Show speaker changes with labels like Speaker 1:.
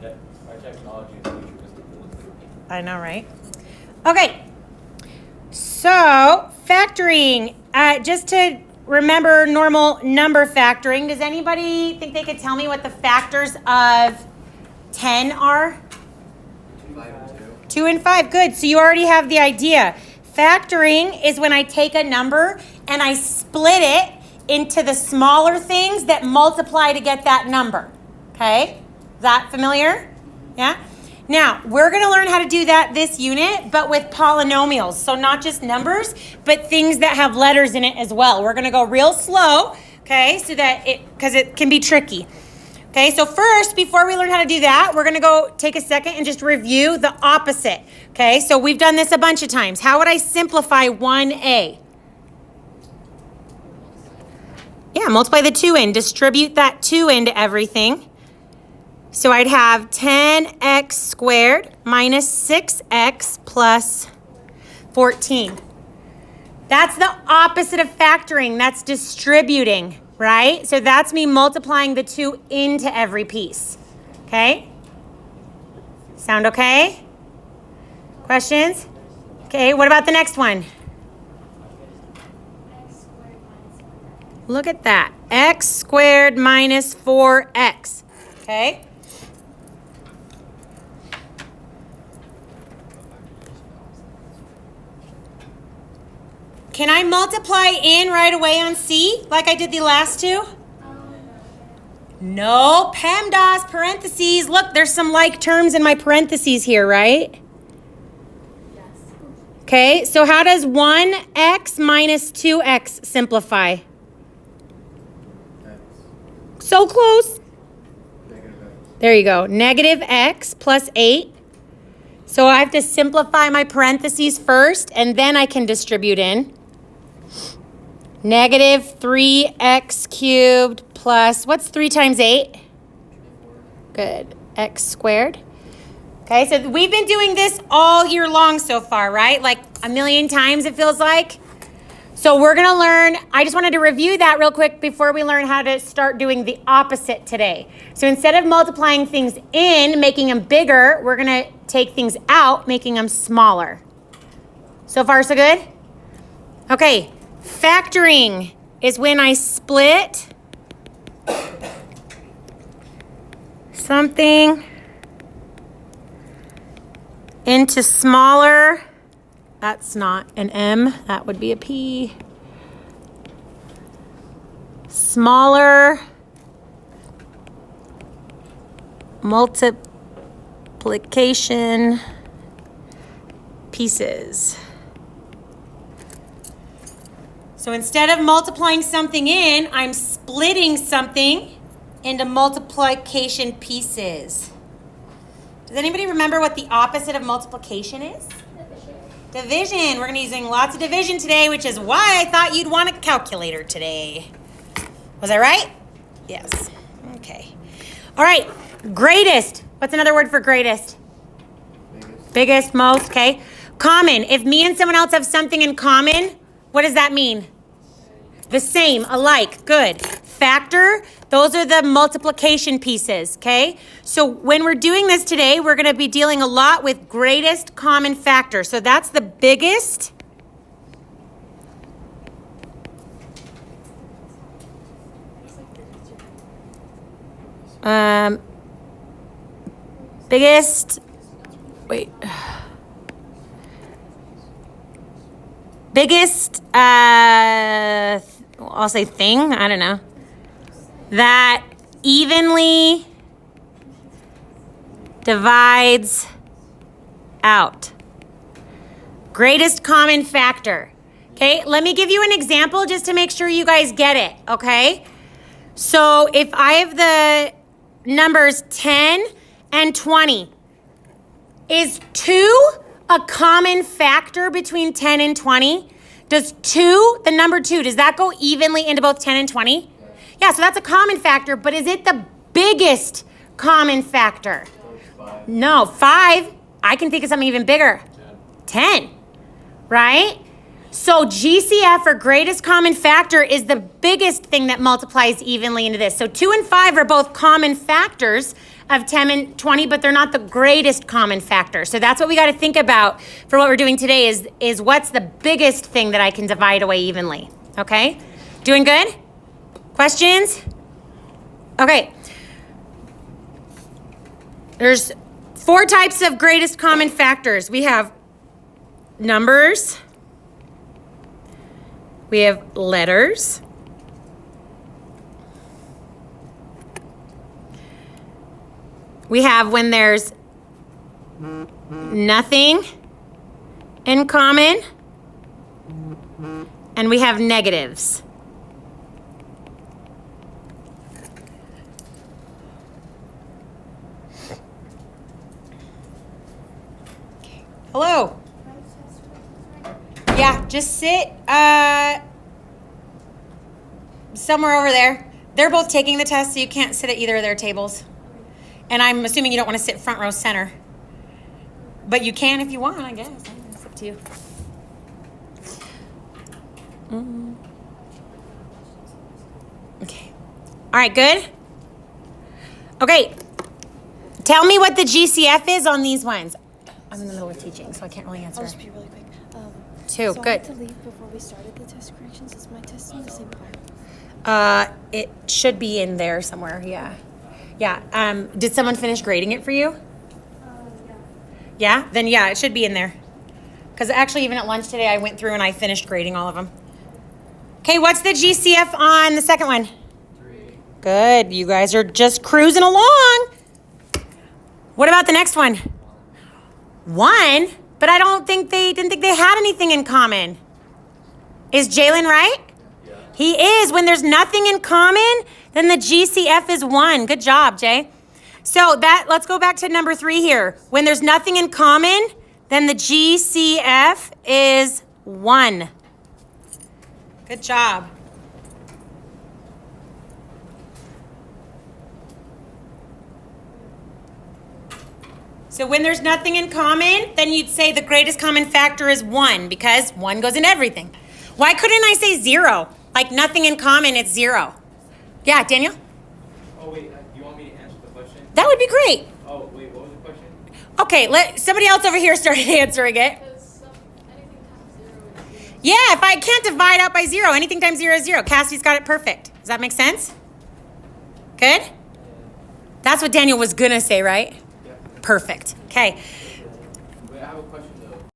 Speaker 1: Yeah, our technology is futuristic.
Speaker 2: I know, right? Okay. So, factoring. Just to remember normal number factoring, does anybody think they could tell me what the factors of 10 are?
Speaker 1: 5 and 2.
Speaker 2: 2 and 5. Good. So you already have the idea. Factoring is when I take a number and I split it into the smaller things that multiply to get that number. Okay? Is that familiar? Yeah? Now, we're going to learn how to do that this unit, but with polynomials. So not just numbers, but things that have letters in it as well. We're going to go real slow, okay, so that because it can be tricky. Okay, so first, before we learn how to do that, we're going to go take a second and just review the opposite. Okay, so we've done this a bunch of times. How would I simplify 1a? Yeah, multiply the 2 in. Distribute that 2 into everything. So I'd have 10x squared minus 6x plus 14. That's the opposite of factoring. That's distributing, right? So that's me multiplying the 2 into every piece. Okay? Sound okay? Questions? Okay, what about the next one? Look at that. X squared minus 4x. Okay? Can I multiply in right away on C like I did the last two? No, PEMDAS, parentheses. Look, there's some like terms in my parentheses here, right? Yes. Okay, so how does 1x minus 2x simplify?
Speaker 1: X.
Speaker 2: So close.
Speaker 1: Negative X.
Speaker 2: There you go. Negative x plus 8. So I have to simplify my parentheses first, and then I can distribute in. Negative 3x cubed plus, what's 3 times 8? Good. X squared. Okay, so we've been doing this all year long so far, right? Like a million times it feels like. So we're going to learn, I just wanted to review that real quick before we learn how to start doing the opposite today. So instead of multiplying things in, making them bigger, we're going to take things out, making them smaller. So far, so good? Okay, factoring is when I split something into smaller. That's not an M, that would be a P. Smaller multiplication pieces. So instead of multiplying something in, I'm splitting something into multiplication pieces. Does anybody remember what the opposite of multiplication is? Division. We're going to be using lots of division today, which is why I thought you'd want a calculator today. Was I right? Yes. Okay. All right. Greatest. What's another word for greatest? Biggest, most, okay. Common. If me and someone else have something in common, what does that mean? The same, alike, good. Factor, those are the multiplication pieces, okay? So when we're doing this today, we're gonna be dealing a lot with greatest common factor. So that's the biggest. Biggest, I'll say thing, I don't know, that evenly divides out. Greatest common factor. Okay, let me give you an example just to make sure you guys get it, okay? So if I have the numbers 10 and 20, is 2 a common factor between 10 and 20? Does 2, the number 2, does that go evenly into both 10 and 20? Yeah, so that's a common factor, but is it the biggest common factor? No, 5, I can think of something even bigger. 10, right? So GCF, or greatest common factor, is the biggest thing that multiplies evenly into this. So 2 and 5 are both common factors, of 10 and 20, but they're not the greatest common factor. So that's what we got to think about for what we're doing today is what's the biggest thing that I can divide away evenly, okay? Doing good? Questions? Okay. There's 4 types of greatest common factors. We have numbers. We have letters. We have when there's nothing in common. And we have negatives. Hello. Yeah, just sit somewhere over there. They're both taking the test, so you can't sit at either of their tables. And I'm assuming you don't want to sit front row center. But you can if you want, I guess. It's up to you. Okay. All right, good? Okay. Tell me what the GCF is on these ones. I'm in the middle of teaching, so I can't really answer.
Speaker 3: I'll just be really quick.
Speaker 2: 2,
Speaker 3: so
Speaker 2: good.
Speaker 3: I had to leave before we started the test corrections. Is my test in the same file?
Speaker 2: It should be in there somewhere, yeah. Yeah, did someone finish grading it for you? Yeah? Then yeah, it should be in there. Because actually even at lunch today, I went through and I finished grading all of them. Okay, what's the GCF on the second one?
Speaker 1: 3.
Speaker 2: Good, you guys are just cruising along. What about the next one? 1, but I didn't think they had anything in common. Is Jalen right?
Speaker 1: Yeah.
Speaker 2: He is. When there's nothing in common, then the GCF is 1. Good job, Jay. So let's go back to number 3 here. When there's nothing in common, then the GCF is 1. Good job. So when there's nothing in common, then you'd say the greatest common factor is 1 because 1 goes in everything. Why couldn't I say 0? Like nothing in common, it's 0. Yeah, Daniel?
Speaker 1: Oh, wait, you want me to answer the question?
Speaker 2: That would be great.
Speaker 1: Oh, wait, what was the question?
Speaker 2: Okay, let somebody else over here start answering it. Yeah, if I can't divide out by 0, anything times 0 is 0. Cassie's got it perfect. Does that make sense? Good? That's what Daniel was going to say, right?
Speaker 1: Yeah.
Speaker 2: Perfect. Okay.